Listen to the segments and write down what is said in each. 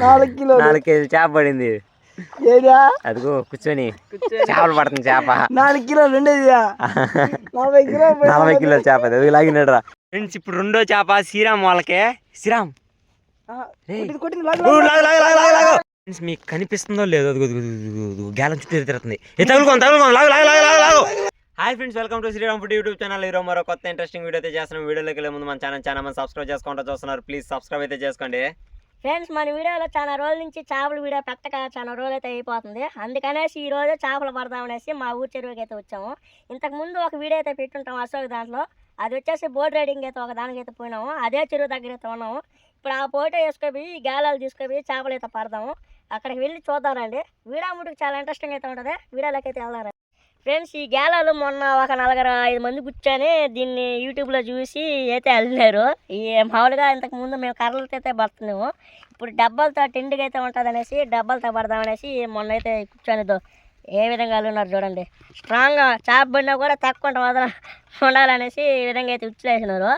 4 కేజీలు చేప పడింది. అదిగో కూర్చొని చేపలు పడుతుంది. చేప 4 కిలోలు ఉండేది 40 కిలోల చేప అది లాగినాడు రా ఫ్రెండ్స్. ఇప్పుడు రెండో చేప శ్రీరామ్ వాళ్ళకే. శ్రీరామ్ మీకు కనిపిస్తుందో లేదో గ్యాలం చుట్టూ తిరుగుతుంది. Hi friends, welcome to Sriram food YouTube channel. ఈరోజు మరో కొత్త ఇంట్రెస్టింగ్ వీడియో అయితే చేస్తున్నాం. వీడియోలోకి వెళ్ళే ముందు మన ఛానల్ చాలా మంది సబ్స్క్రైబ్ చేసుకుంటూ చూస్తున్నారు. ప్లీజ్ సబ్స్క్రైబ్ అయితే చేసుకోండి ఫ్రెండ్స్. మన వీడియోలో చాలా రోజుల నుంచి చేపల వీడియో పెట్టక చాలా రోజులు అయితే అయిపోతుంది. అందుకనేసి ఈ రోజు చేపలు పడదామనేసి మా ఊరు చెరువుకి అయితే వచ్చాము. ఇంతకుముందు ఒక వీడియో అయితే పెట్టుంటాం అశోక్ దాంట్లో. అది వచ్చేసి బోట్ రైడింగ్ అయితే ఒక దానికి అయితే పోయినాము. అదే చెరువు దగ్గర అయితే ఉన్నాము. ఇప్పుడు ఆ ఫోటో వేసుకొని గాలాలు తీసుకొని చేపలు అయితే పడదాము. అక్కడికి వెళ్ళి చూద్దామండి. వీడియో ముట్టుకు చాలా ఇంట్రెస్టింగ్ అయితే ఉంటుంది. వీడియోలోకి అయితే వెళ్దాం ఫ్రెండ్స్. ఈ గాలాలు మొన్న ఒక 4-5 మంది కూర్చొని దీన్ని యూట్యూబ్లో చూసి అయితే వెళ్ళారు. ఈ మామూలుగా ఇంతకుముందు మేము కర్రలతో అయితే పడుతున్నాము. ఇప్పుడు డబ్బాలతో టెండుగా అయితే ఉంటుంది అనేసి డబ్బాలతో పడదామనేసి మొన్న అయితే కూర్చొని ఏ విధంగా ఉన్నారు చూడండి. స్ట్రాంగ్గా చేప పడినా కూడా తక్కువ ఉండాలనేసి ఈ విధంగా అయితే ఉచ్చులేసినారు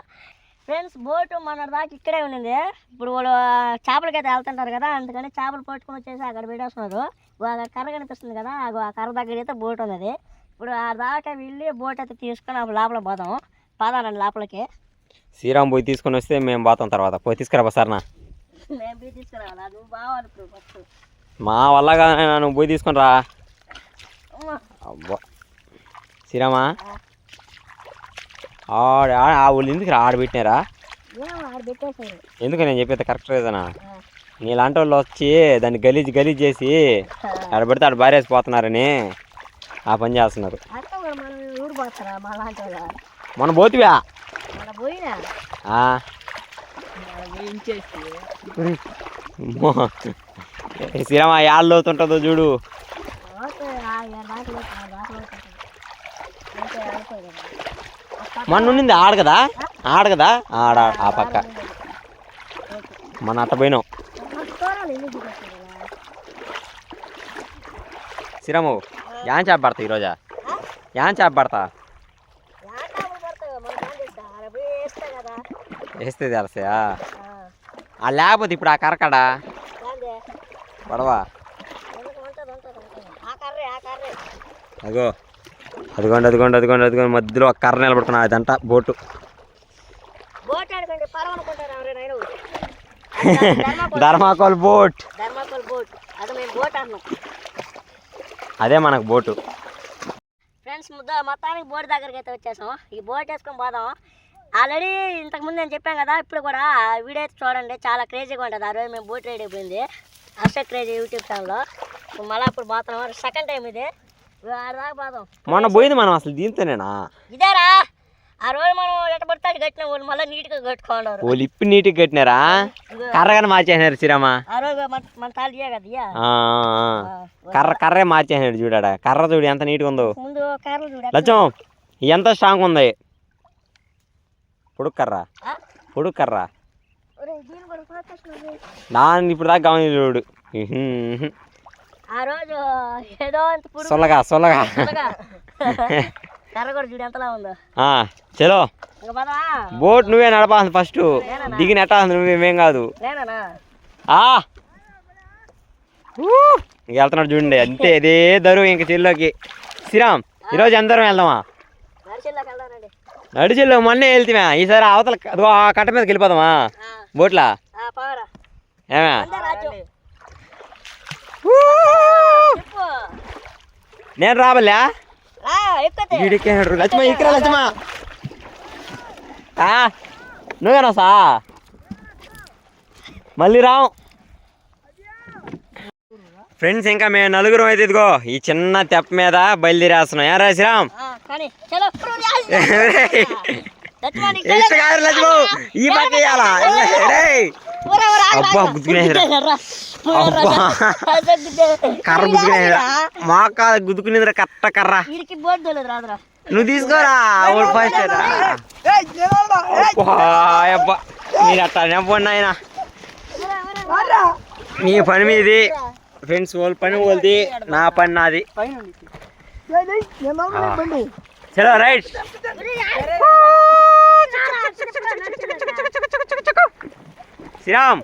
ఫ్రెండ్స్. బోటు మొన్న దాకా ఇక్కడే ఉండింది. ఇప్పుడు వాళ్ళు చేపలకైతే వెళ్తుంటారు కదా, అందుకని చేపలు పట్టుకుని వచ్చేసి అక్కడ పెట్టేస్తున్నారు. అక్కడ కర్ర కనిపిస్తుంది కదా, ఆ కర్ర దగ్గర అయితే బోట్ ఉన్నది. ఇప్పుడు ఆ దాకా వెళ్ళి బోట్ అయితే తీసుకొని అప్పుడు లోపల పోదాం. పోదానండి లోపలికి. శ్రీరామ్ పోయి తీసుకొని వస్తే మేము పోతాం. తర్వాత పోయి తీసుకురా సార్నా. మేము పోయి తీసుకురావాలా? నువ్వు బావాలి ఇప్పుడు ఫస్ట్. మా వల్ల నువ్వు పోయి తీసుకొని రా. అబ్బా శ్రీరామా వాళ్ళు ఎందుకు ఆడబెట్టినారా? ఎందుకు నేను చెప్పేది కరెక్ట్ రీజనా? నీలాంటి వాళ్ళు వచ్చి దాన్ని గలీజ్ చేసి ఆడబెడితే ఆడ బారేసిపోతున్నారని ఆ పని చేస్తున్నారు. మన పోతివా శ్రీరామ యాళ్ళు అవుతుంటుందో చూడు. మన ఉండింది ఆడ కదా ఆడ ఆ పక్క మన అట్ట పోయినాం. శ్రీరాము యాన్ చేప పడతా ఈరోజా? యాన్ చేప పడతా వేస్తే తెలుస్తాయా? లేకపోతే ఇప్పుడు ఆ కరకడా పడవా? అదిగోండి మధ్యలో ఒక కర్ర నిలబడుతున్నా. అదంట బోటు. ధర్మాకోల్ బోట్. అదే మనకు బోటు ఫ్రెండ్స్. మొత్తానికి బోట్ దగ్గరికి అయితే వచ్చేసాం. ఈ బోట్ వేసుకొని పోదాం. ఆల్రెడీ ఇంతకుముందు నేను చెప్పాను కదా, ఇప్పుడు కూడా వీడియో అయితే చూడండి. చాలా క్రేజీగా ఉంటుంది. ఆ రోజు మేము బోట్ రైడ్ అయిపోయింది అశోక్ క్రేజీ యూట్యూబ్ ఛానల్లో. మళ్ళీ అప్పుడు పోతున్నాం. సెకండ్ టైం ఇది. మొన్న పోయింది మనం అసలు దీంతోనేనా? ఇదేరా ఆ రోజు మనం ఎట్ట పడితే అటు కట్టినా వాళ్ళు మళ్ళీ నీట్గా కట్టుకోండి. వాళ్ళు ఇప్పి నీట్గా కట్టినారా? కర్రగానే మార్చేసినారు శ్రీరామా. ఆ రోజు మన తాళియే కదా కర్రే మార్చేసినాడు. చూడాడా కర్ర చూడు ఎంత నీట్గా ఉందో. ముందు కర్రలు చూడ లచ్చం ఎంత స్ట్రాంగ్ ఉంది. పొడుగు కర్ర దాన్ని ఇప్పుడు దాకా గమని చూడు. ఆ రోజు ఏదో సొల్లగా కర్ర కూడా చూడు ఎంతలా ఉందో. చలో బోట్ నువ్వే నడపాల్సింది. ఫస్ట్ దిగి నెట్టాల్సింది నువ్వేమేం కాదు. వెళ్తున్నాడు చూడండి. అంతే ఇదే దరువు ఇంక చెల్లోకి. శ్రీరామ్ ఈరోజు ఎందరం వెళ్దామా? నడిచెల్లో మొన్నే వెళ్తామా? ఈసారి అవతల ఆ కట్ట మీదకి వెళ్ళిపోదామా బోట్లా? ఏమా నేను రాబల్లా? లక్ష్మ ఇక్కడ లక్ష్మ నువ్వేనా సా మళ్ళీ రావు ఫ్రెండ్స్. ఇంకా మేము నలుగురం అయితే ఇదిగో ఈ చిన్న తెప్ప మీద బయలుదేరేస్తున్నాం. ఏరా శ్రీరామ్? ఈ పక్క వేయాలా? అబ్బా గుద్దుకునేదిరా. కర్ర గుద్దుకునేదిరా. మా కాదు గుద్దుకునేదిరా కట్ట కర్ర. నువ్వు తీసుకోరా ఫస్ట్. అబ్బా మీరు అట్టా నెప్పండి ఆయన. నీ పని మీది ఫ్రెండ్స్. వాళ్ళ పని వాళ్ళది, నా పని నాది. చలో రైట్. శ్రీరామ్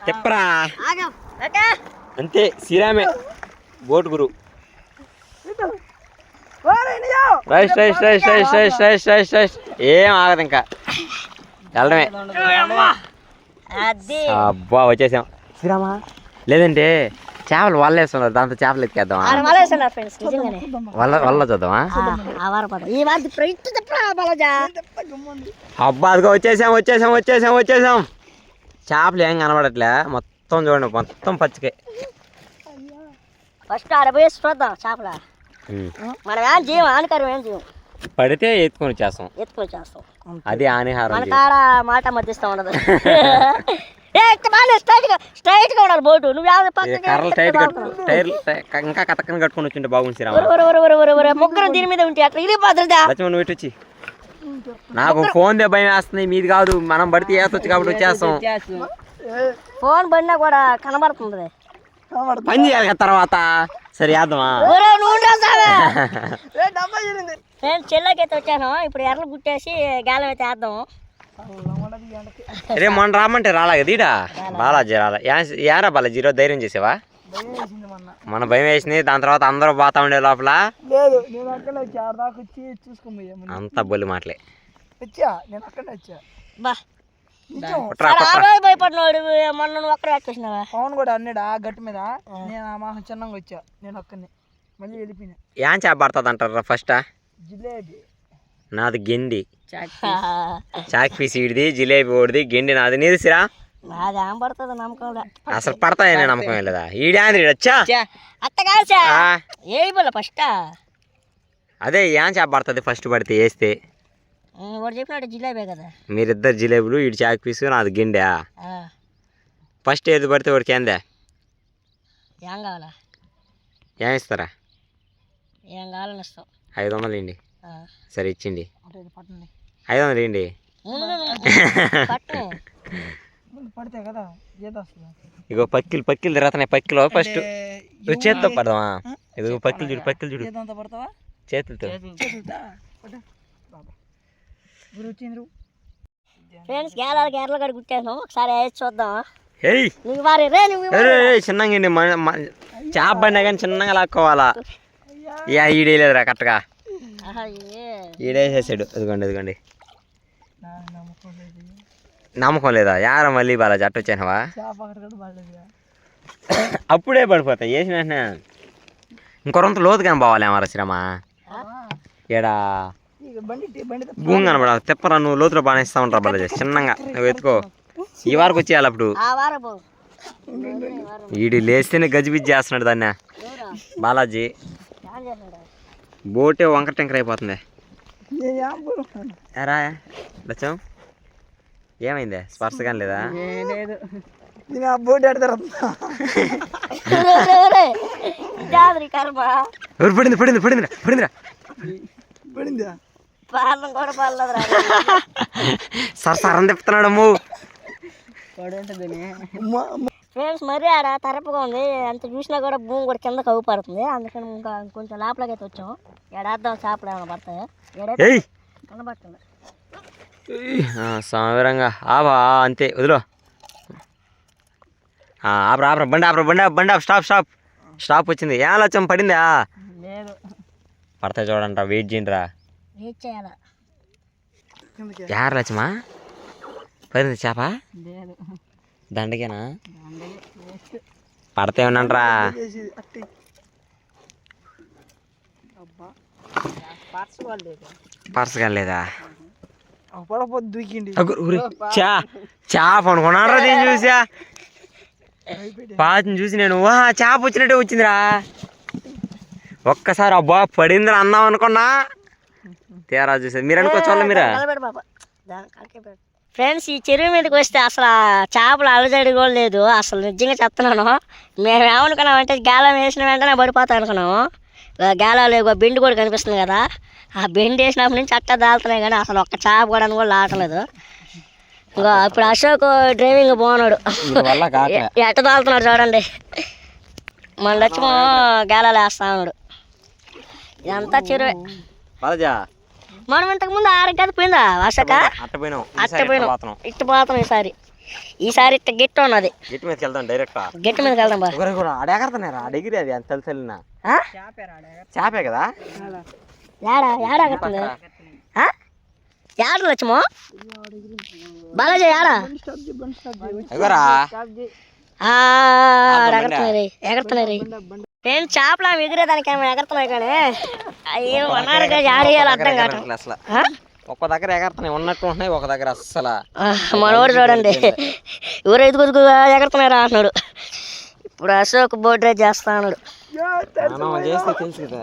తిప్పరా ఆగం ఓకే అంతే శ్రీరామే బోట్ గురు right right right right right right right right ఏం ఆగదు ఇంకా వెళ్ళడమే అది అబ్బా వచ్చేసాం శ్రీరామా లేదంటే చేపలు వల్ల వేస్తున్నారు దాంతో చేపలు ఎత్తికేద్దామా ఆడ వలేస్తున్నారు ఫ్రెండ్స్ నిజంగానే వల్ల చూద్దామా ఆ వారపడ ఈ వారి ప్రయత్నం చెప్పరా బాలజా అబ్బా అదిగో వచ్చేసాం వచ్చేసాం వచ్చేసాం వచ్చేసాం చేపలు ఏం కనబడట్లే మొత్తం చూడండి మొత్తం పచ్చికే ఫస్ట్ ఆడ పోయి చూద్దాం చేపల మనం ఏం చేయం హానికరం ఏం చేయం పడితే ఎత్తుకొని వచ్చేస్తాం ఎత్తుకొని చేస్తాం అది హానిహారం మన కాడ మాట మధ్యస్థం ఉండదు స్ట్రైట్ గా ఉండాలి బోటు నువ్వు కర్రలు టైట్ టైర్లు ఇంకా కథకని కట్టుకొని వచ్చింటే బాగుంది శ్రీరామ ముగ్గురు దీని మీద ఉంటే అక్కడ ఇది భద్రత లక్ష్మణ్ నువ్వు వచ్చి నాకు ఫోన్ దే భయం వేస్తుంది మీది కాదు మనం పడితే వేస్తొచ్చు కాబట్టి వచ్చేస్తాం ఫోన్ పడినా కూడా కనబడుతుంది పని చేయాలి కదా తర్వాత సరే వేద్దామా నేను చెల్లకైతే వచ్చాను ఇప్పుడు ఎర్రలు పుట్టేసి గాలం అయితే వేద్దాము రే మొన్న రామంటే రాలా కదా ఈడ బాలాజీ రాలా యారా బాలాజీ ఈరోజు ధైర్యం చేసావా మన భయం వేసింది దాని తర్వాత అందరూ పోతా ఉండే లోపల అంత బొల్లి మాటలే బా ఆ రోజు భయపడినాడు మొన్న నువ్వు ఒక్కడ పెట్టేసినావా పవన్ కూడా అన్నాడు ఆ గట్టు మీద నేను ఆ మాసం చిన్నగా వచ్చా నేను ఒక్కనే మళ్ళీ వెళ్ళిపోయినా ఏం చేప పడుతుంది అంటారా ఫస్ట్ జిలేబీ నాది గెండి చాక్ పీస్ ఈడిది జిలేబీ ఓడిది గెండి నాది నీది సిరా అది ఏం పడుతుంది నమ్మకంలో అసలు పడతాయని నమ్మకం లేదా ఈడే ఆంధ్రీ వచ్చా అత్త కాల్సా ఏ బోల ఫస్ట్ అదే ఏం చేప పడుతుంది ఫస్ట్ పడితే వేస్తే వాడు చెప్పినట్టు జిలేబే కదా మీరిద్దరు జిలేబులు ఇటు చాక్ పీసు నాది గిండా ఫస్ట్ ఏది పడితే వాడికి ఏందా ఏం కావాలా ఏం ఇస్తారా ఏం కావాలని ఇస్తావు 500 ఇండి సరే ఇచ్చిండి పట్టండి 500 ఇండి పడితే కదా ఈత వస్తుంది ఇగో పక్కిలు తిరుగుతున్నాయి పక్కిలో ఫస్ట్ చేతితో పడదామా ఇదిగో పక్కిలు చూడు ఈతంతా పడతావా చేతులతో ఫ్రెండ్స్ గేలాలకి ఎర్రలు కడి గుట్టాను ఒకసారి వేసి చూద్దాం ఏయ్ నువ్వు వారి రే నువ్వు చిన్నగా ఇండి చేప పడినా కానీ చిన్నగా లాక్కోవాలా ఈడేయలేదురా కరెక్ట్గా ఈడేసేసాడు ఇదిగోండి నమ్మకం లేదా యారా మళ్ళీ బాలాజీ అట్ట వచ్చానవా అప్పుడే పడిపోతాయి వేసిన వెంటనే ఇంకొంత లోతుగా పోవాలి ఏమారా శ్రమ ఏడా భూమి కనబడ తిప్పరా నువ్వు లోతులో బాగా ఇస్తా ఉంటారా బాలాజీ చిన్నగా నువ్వు ఎత్తుకో ఈ వారికి వచ్చేయాలి అప్పుడు ఈడు లేస్తేనే గజిబిజ్జి చేస్తున్నాడు దాన్ని బాలాజీ బోటే వంకర టెంకర్ అయిపోతుంది రా లచ్చం ఏమైంది స్పర్శ కానీ లేదా బోట్ ఆడతారు పడిందా సరం తిప్పుతున్నాడు అమ్ము ఫ్రెండ్స్ మరీ ఆడ తరపుగా ఉంది అంత చూసినా కూడా భూమి కూడా కింద కవ్వు పడుతుంది అందుకని ఇంకా కొంచెం లోపలికి అయితే వచ్చాము ఏడాద్దాం చేపలు ఏమైనా పడతాయి కనబడుతుంది సమీరంగా ఆబా అంతే వదిలో ఆపరా బండి స్టాప్ వచ్చింది ఏ లచ్చం పడిందా లేదు పడతాయి చూడండి వెయిట్ చేయండిరా వెయిట్ చేయాలా యారు లచ్చమా పడింది చేప లేదు దండకేనా పడతాయి ఉన్నాంట్రా పర్సగా లేదా చేప అనుకున్నారా నేను చూసా పాతిని చూసి నేను వా చేప వచ్చినట్టే వచ్చిందిరా ఒక్కసారి అబ్బా పడిందిరా అన్నాం అనుకున్నా తేరా చూసేది మీరు అనుకోవచ్చు మీరా ఫ్రెండ్స్ ఈ చెరువు మీదకి వస్తే అసలు చేపలు అలజడి కూడా లేదు అసలు నిజంగా చెప్తున్నాను మేము ఏమనుకున్నామంటే గాలం వేసిన వెంటనే పడిపోతాం అనుకున్నాము గాలాలు బెండు కూడా కనిపిస్తుంది కదా ఆ బెండు వేసినప్పటి నుంచి అట్ట దాల్తున్నాయి కానీ అసలు ఒక్క చేప కూడా కూడా లాటలేదు ఇంకా ఇప్పుడు అశోక్ డ్రైవింగ్ బాగున్నాడు ఎట్ట దాల్తున్నాడు చూడండి మన లక్ష్మో గాలాలు వేస్తా ఉన్నాడు ఇదంతా చెరువే మనం ఇంతకుముందు ఆడకి కదా పోయిందా వర్షక అట్ట పోయినాం ఇట్టు పోతాం ఈసారి ఈసారి ఇట్ట గిట్ట ఉన్నది. గిట్టి మీదకి వెళ్దాం డైరెక్ట్. గిట్ట మీదకి వెళ్దాం బా. అడగడుతున్నారా ఆ డిగ్రీ అది అంత తెలిసిన చేపే కదా. ఏడా ఎగరుతుంది? ఏడ లక్ష్మో బాలాజీ ఏడా ఎగరా ఎగరుతున్నాయి. నేను చేపలు ఆమె ఎగిరేదానికి ఏమో ఎగరుతున్నాయి కానీ అయ్యో అన్నారుగా ఆడేయాలి అర్థం కాదు అసలు. ఒక్క దగ్గర ఎగరుతున్నాయి ఉన్నట్టు ఉంటున్నాయి, ఒక దగ్గర అస్సలు. మనోడు చూడండి ఎవరు ఎదుగుదుగు ఎగరుతున్నారా అంటున్నాడు. ఇప్పుడు అశోక్ బోట్ రైడ్ చేస్తా అన్నాడు. చేస్తే తెలుసు కదా.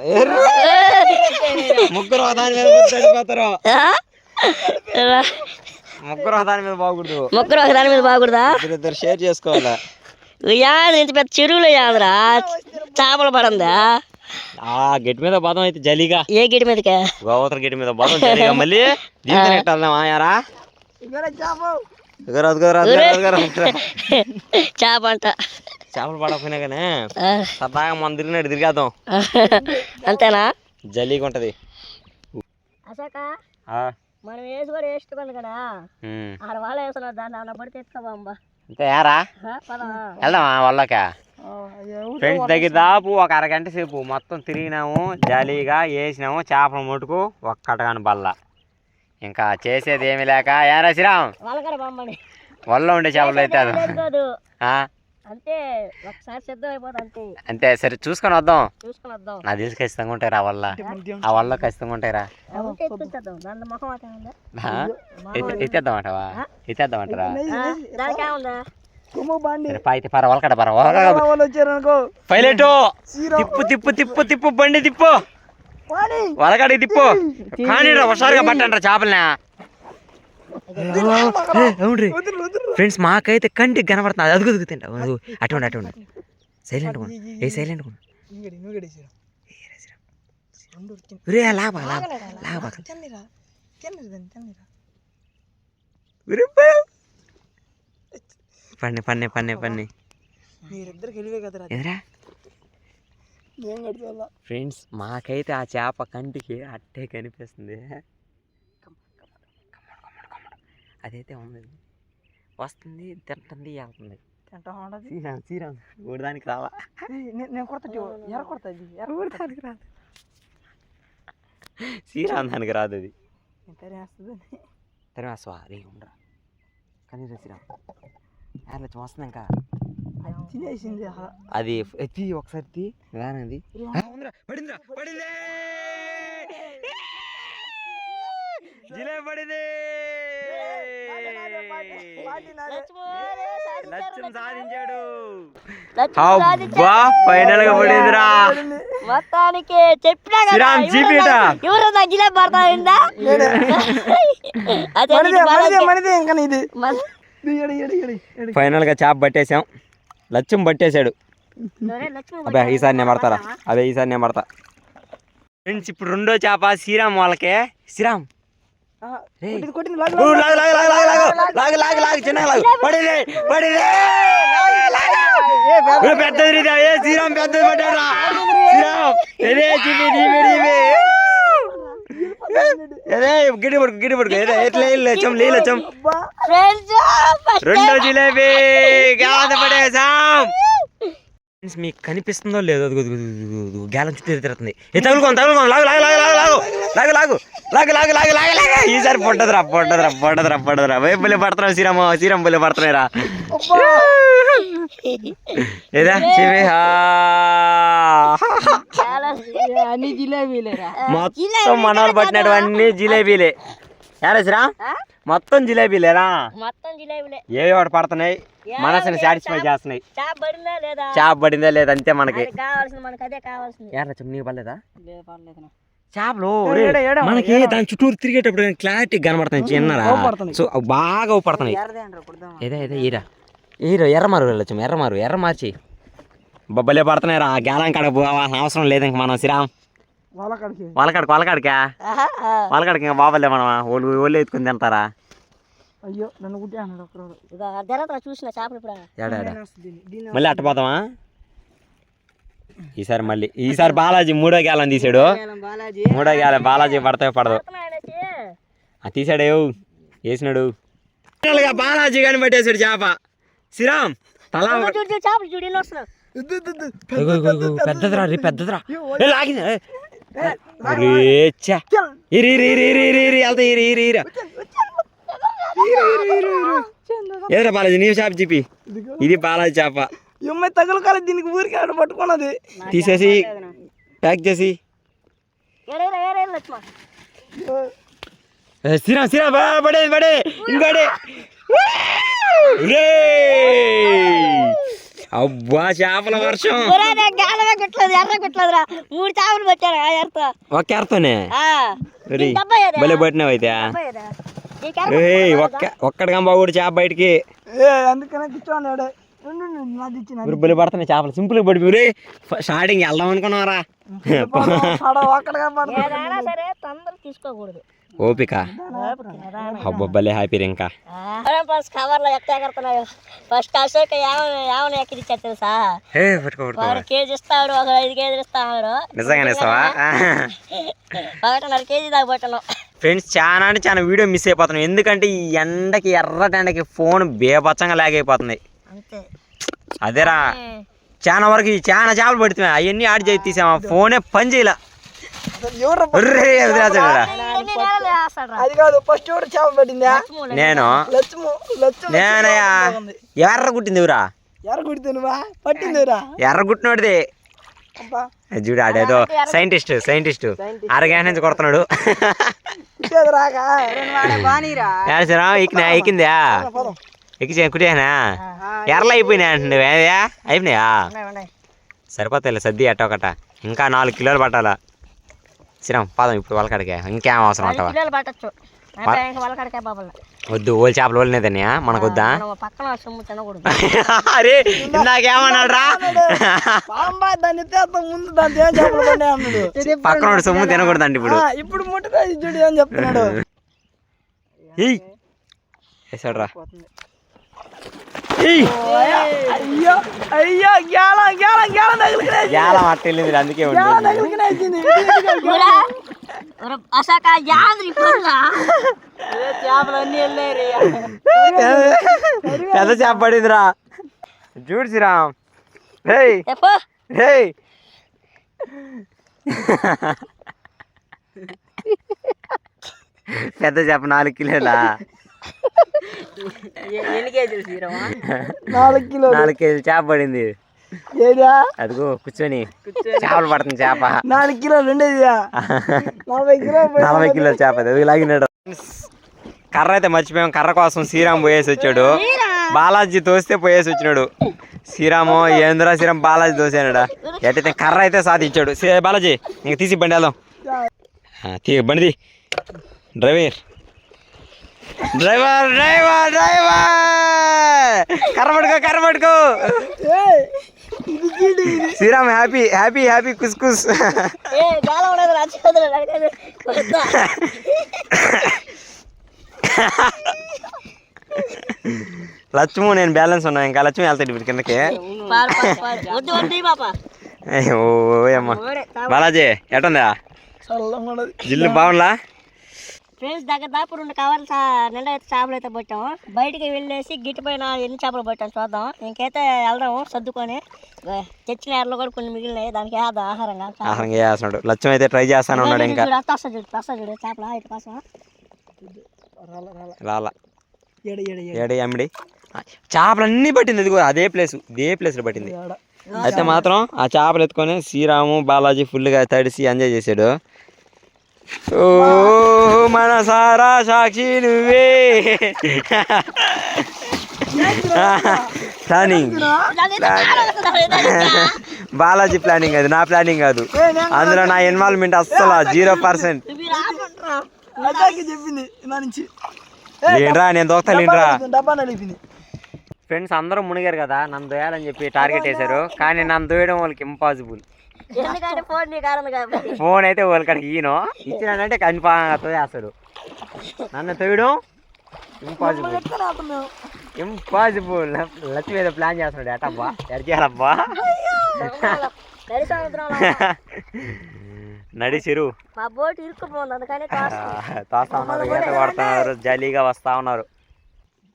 ముగ్గురు దాని మీద చనిపోతారు. ముగ్గురు దాని మీద బాగుండదు. ముగ్గురు ఒక దాని మీద బాగుండదా? ఇద్దరు షేర్ చేసుకోవాలా. యాది ఇంత పెద్ద చెరువులో యాదరా చేపలు పడందా? ఆ గట్టి మీద బాదం అయితే జలీగా. ఏ గిటి మీదకే? గోవతల గట్టి మీద బాదం జలీగా. మళ్ళీ దీంతో ఎట్టాలమ్మా యారా చేప అంట. చేపలు పడకపోయినా కానీ సరదాగా మన తిరిగినట్టు తిరిగేద్దాం. అంతేనా? జలీగా ఉంటది. అశాక మనం వేసి కూడా వేసుకుంది కదా ఆడ వాళ్ళు వేస్తున్నారు. దాన్ని అన్న పడితే ఎత్తుకోబా. అంతే యారా వెళ్దామా వాళ్ళక. ఫ్రెండ్స్ దగ్గర దాపు ఒక అరగంట సేపు మొత్తం తిరిగినాము, జాలీగా వేసినాము చేపల మటుకు ఒక్కటగాని బల్ల. ఇంకా చేసేది ఏమి లేక ఏరా శ్రీరామ్ వల్ల ఉండే చేపలు అయితే అంతే ఒకసారి సిద్ధం అయిపోతుంది. అంతే సరే చూసుకొని వద్దాం. నాకు తెలిసి ఖచ్చితంగా ఉంటాయి ఆ వల్ల. ఆ వల్ల ఖచ్చితంగా ఉంటాయిరా. ఎత్తేద్దామంటావా? ఎత్తేద్దామంటారా? అయితే పర వలకట పర పైలట్ తిప్పు తిప్పు తిప్పు తిప్పు బండి తిప్పు వలకడికి తిప్పు. కానీ ఒకసారిగా పట్టండి చేపలనే. అవును ఫ్రెండ్స్ మాకైతే కంటికి కనబడుతుంది. అది అదుగు తింటా అటువంటి అటువంటి సైలెంట్ ఏ సైలెంట్ పన్నే పన్నే పన్నే పన్నే ఎదురా. ఫ్రెండ్స్ మాకైతే ఆ చేప కంటికి అట్టే కనిపిస్తుంది. అదైతే ఉంది, వస్తుంది, తింటుంది, వెళ్తుంది. శ్రీరామ్ ఊడదానికి రావా? శ్రీరామ్ దానికి రాదు. అది తరివేస్తావా? రే ఉండరా కానీ శ్రీరామ్ యార్లు వస్తుంది. ఇంకా అది ఎత్తి ఒకసారి తీ రానది పడిందిరా పడింది జిలే పడింది. లక్ష్యం సాధించాడు. ఫైనల్ గా పడిందిరా మొత్తానికి. చెప్పినా ఫైనల్ గా చేప పట్టేసాం. లక్ష్యం పట్టేశాడు. అబ్బా ఈసారి నేను పడతారా? అదే ఈసారి నేను పడతా. ఫ్రెండ్స్ ఇప్పుడు రెండో చేప శ్రీరామ్ వాళ్ళకే. శ్రీరామ్ పెద్దది శ్రీరామ్ పెద్దది పడ్డారా? గిడి పడుకు గిడి పడుకు లచ్చం లే లచ్చం. రెండో జిలేబీ పడేసాం. మీకు కనిపిస్తుందో లేదో గ్యాలం చుట్టూ తిరుగుతుంది. తగులుకోండి తగులుకోండి లాగు లాగు లాగు లాగు లాగు లాగు లాగు లాగు లాగు లాగు లాగు లాగు. ఈసారి పొట్టదురా పొట్టదురా పొట్టదురా పొట్టదురా. బొలి పడుతున్నావు శ్రీరామ శ్రీరామ్ బొలి పడుతున్నాయిరా. ఏదా మొత్తం మనోళ్ళు పట్టినటువంటి జిలేబీలే. యారా శ్రీరామ్ మొత్తం జిలేబీలేరా? ఏ ఒకటి పడుతున్నాయి, మనసుని సాటిస్ఫై చేస్తున్నాయి. చేప పడిందా లేదా అంతే మనకి. నీకు పడలేదా చేపలు? మనకి దాని చుట్టూరు తిరిగేటప్పుడు క్లారిటీ కనబడుతున్నాయి. చిన్నరా సో బాగా పడుతున్నాయి. ఏదా ఏదా ఈరా హీరో ఎర్రమారు వెళ్ళొచ్చు. ఎర్రమారు ఎర్ర మార్చి బొబ్బలే పడుతున్నాయిరా. గ్యాలం కాడ పోవాల్సిన అవసరం లేదు ఇంక మనం. శ్రీరామ్ వాళ్ళకాడికి వాళ్ళకాడికా వాళ్ళకాడికి ఇంకా బాబలే మనం ఒళ్ళు ఎత్తుకుని తింటారా? అయ్యో నన్ను చూసిన చేపలు మళ్ళీ అట్టపోతామా? ఈసారి మళ్ళీ ఈసారి బాలాజీ మూడో గ్యాలం తీసాడు. మూడో గ్యాలం బాలాజీ పడతాయో పడదు తీసాడు వేసినాడు. బాలాజీ కానీ పట్టేశాడు చేప. శ్రీరామ్ తలా చూడు చేపలు చూడు ఎన్ని వస్తున్నావు. పెద్దదిరా రే పెద్దదిరా లాగింది. ఏదరా బాలాజీ నీ చేప చెప్పి. ఇది బాలాజీ చేప. ఎమ్మాయి తగులు కాలే దీనికి ఊరికి ఆడ పట్టుకున్నది. తీసేసి ప్యాక్ చేసి శ్రీరామ్ శ్రీరామ్ పడే ఇంకోటి. అబ్బా చేపల వర్షం. ఎర్ర కుట్లేదురా 3 చేపలు పట్టారు ఆ ఎర్రతో. ఒక్క ఎర్రతోనే భలే పట్టినావు అయితే. ఒక్కడి గంబా కూడా చేప బయటికి. అందుకనే కూర్చోన్నాడు. బలి పడుతున్నాయి చేపలు. సింపుల్ గా పడిపోయి స్టార్టింగ్ వెళ్దాం అనుకున్నారా. సరే తొందర తీసుకోకూడదు. ఓపిక అబ్బా భలే హ్యాపీ ఇంకా. కవర్లో ఎక్కడుతున్నాయో ఫస్ట్ అశోక్ ఏమైనా ఎక్కిచ్చాడు తెలుసా. 1 కేజీ ఇస్తాడు, 5 కేజీలు ఇస్తాడు. నిజంగానే ఇస్తావా? 1.5 కేజీ దాకా పట్టాను. ఫ్రెండ్స్ చాలా అంటే చాలా వీడియో మిస్ అయిపోతున్నాం. ఎందుకంటే ఈ ఎండకి ఎర్రటి ఎండకి ఫోన్ బేపచ్చంగా లాగ్ అయిపోతుంది. అదేరా చాలా వరకు చాలా చేపలు పడుతున్నాయి. అవన్నీ ఆడి చేసి తీసామా ఫోనే పని చేయలే. అది కాదు ఫస్ట్ చేప పట్టిందా నేను నేనయ్యా. ఎర్ర కుట్టింది ఎవరా? ఎర్ర కుట్టిందివా పట్టిందిరా? ఎర్ర కుట్టినోడిది చూడు. ఆడేదో సైంటిస్ట్ అరగంట నుంచి కొడుతున్నాడు. ఎక్కిందా ఎక్కి కుట్టేనా? ఎర్రలు అయిపోయినాయి అంటున్నావు. అయిపోయినాయా? సరిపోతాయి సర్ది అట్ట ఒకట. ఇంకా 4 కిలోలు పట్టాలా. శ్రీరామ్ పాదం ఇప్పుడు వాళ్ళకాడికే. ఇంకేం అవసరం అంటావా? వద్దు ఓలి చేపలు ఓలినేదన్నయా మనకు వద్దా? అరే నాకేమన్నాడు రా. పక్కన సొమ్ము తినకూడదండి ఇప్పుడు. ఇప్పుడు ముట్టుకోదు చూడు అని చెప్తున్నాడు. వేసాడురా. గ్యాలం అట్ట వెళ్ళింది అందుకే పెద్ద చేప పడిందిరా. చూడు శ్రీరామ్. పెద్ద చేప 4 కిలోలా. 4 కిలోలు 4 కేజీలు చేప పడింది. అదిగో కూర్చొని చేపలు పడుతుంది చేప. 4 కిలోలు ఉండేది 40 కిలోల చేప. అది లాగినాడు. కర్ర అయితే మర్చిపోయాం. కర్ర కోసం శ్రీరామ్ పోయేసి వచ్చాడు. బాలాజీ తోస్తే పోయేసి వచ్చినాడు. శ్రీరాము ఏంద్రా శ్రీరామ్ బాలాజీ తోసాడా. ఎట్టయితే కర్ర అయితే సాధించాడు. బాలాజీ ఇంక తీసి బండి వెళ్దాం. బండిది డ్రైవర్ కర్ర పట్టుకో. శ్రీరామ్ హ్యాపీ కుస్. లక్ష్ము నేను బ్యాలెన్స్ ఉన్నా. ఇంకా లక్ష్మి వెళ్తాడు ఇప్పుడు కిందకి. అమ్మా బాలాజీ ఎట్టుందా? జిల్లు బాగుందా? ఫ్రెండ్స్ దగ్గర దాపు 2 కవర్లు నిండా అయితే చేపలు అయితే పట్టాము. బయటికి వెళ్ళేసి గిట్టిపోయిన ఎన్ని చేపలు పట్టాము చూద్దాం. ఇంకైతే వెళ్దాము సర్దుకొని. తెచ్చిన ఎర్రలు కూడా కొన్ని మిగిలినాయి. దానికి వేద్దాం ఆహారంగా వేస్తున్నాడు. లక్ష్యం అయితే ట్రై చేస్తాను ఉన్నాడు. ఇంకా చూడు చేపల ఇటు కోసం రాలా ఏడే అమ్మిడి చేపలు అన్నీ పట్టింది. ఇదిగో అదే ప్లేస్లో పట్టింది. అయితే మాత్రం ఆ చేపలు ఎత్తుకొని శ్రీరాము బాలాజీ ఫుల్గా తడిసి ఎంజాయ్ చేశాడు. ఓ మనసారా సాక్షి నువ్వే. ప్లానింగ్ బాలాజీ ప్లానింగ్, అది నా ప్లానింగ్ కాదు. అందులో నా ఇన్వాల్వ్మెంట్ అస్సలు 0%. లేండ్రా నేను దోస్తా లేండ్రా. ఫ్రెండ్స్ అందరూ మునిగారు కదా, నన్ను దోయాలని చెప్పి టార్గెట్ వేశారు. కానీ నన్ను దోయడం వాళ్ళకి ఇంపాసిబుల్. ఫోన్ అయితే వాళ్ళకి ఈయనో ఇచ్చినాడంటే కన్ఫామ్గా తోయేస్తాడు. నన్ను తోయడం ఇంపాసిబుల్. లక్ష్మి ఏదో ప్లాన్ చేస్తున్నాడు. ఎటబ్బా ఎడ్ చేయాలబ్బా. నడి చెరువు తోస్తా ఉన్నారు, ఈత కొడుతున్నారు, జాలీగా వస్తా ఉన్నారు.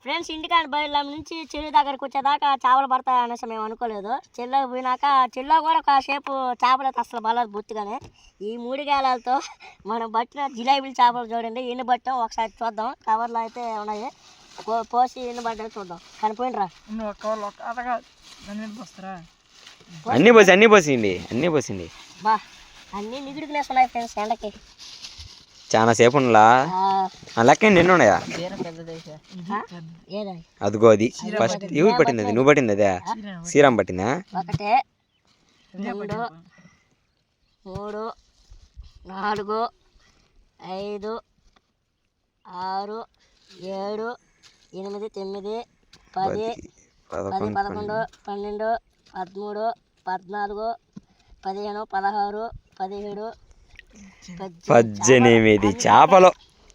ఫ్రెండ్స్ ఇంటికాడ బయలు నుంచి చెరువు దగ్గరకు వచ్చేదాకా చేపలు పడతాయి అనేసి మేము అనుకోలేదు. చెరువులోకి పోయినాక చెరువులో కూడా కాసేపు చేపలు అయితే అసలు బలదు బొత్తుగానే. ఈ 3 గాలాలతో మనం పట్టిన జిలేబీలు చేపలు చూడండి ఎన్ని పట్టాం ఒకసారి చూద్దాం. కవర్లో అయితే ఉన్నాయి, పోసి ఎన్ని పడ్డాయి చూద్దాం. కనిపోయినరా నువ్వు కవర్లో అతగా దాని మీద పోస్తారా? అన్నీ పోసింది బా అన్నీ నిగుడుకునేసి ఉన్నాయి ఫ్రెండ్స్ ఎండకి. చాలా సేపు ఉండలా లెక్క నిన్ను ఉన్నాయా? ఏదా అదిగో అది ఫస్ట్ ఎవరు పట్టింది? అది నువ్వు పట్టింది అదే శ్రీరామ్ పట్టిందా? 1 2 3 4 5 6 7 8 9 10 11 12 13 14 15 16 17 18 చేపలు.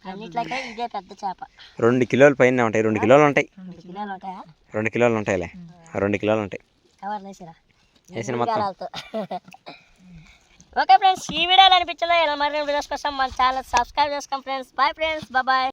అన్నిట్లకే ఇదే పెద్ద చేప. 2 కిలోల పైన ఉంటాయి. 2 కిలోలు ఉంటాయి. 2 కిలోలు ఉంటాయా? 2 కిలోలు ఉంటాయిలే. 2 కిలోలు ఉంటాయి. కవర్లు వేసిరా వేసిన మొత్తం. ఓకే ఫ్రెండ్స్, ఈ వీడియోలు అనిపించిందా? ఇలా మరిన్ని వీడియోస్ కోసం మన ఛానల్ సబ్స్క్రైబ్ చేసుకోండి ఫ్రెండ్స్. Bye friends, bye.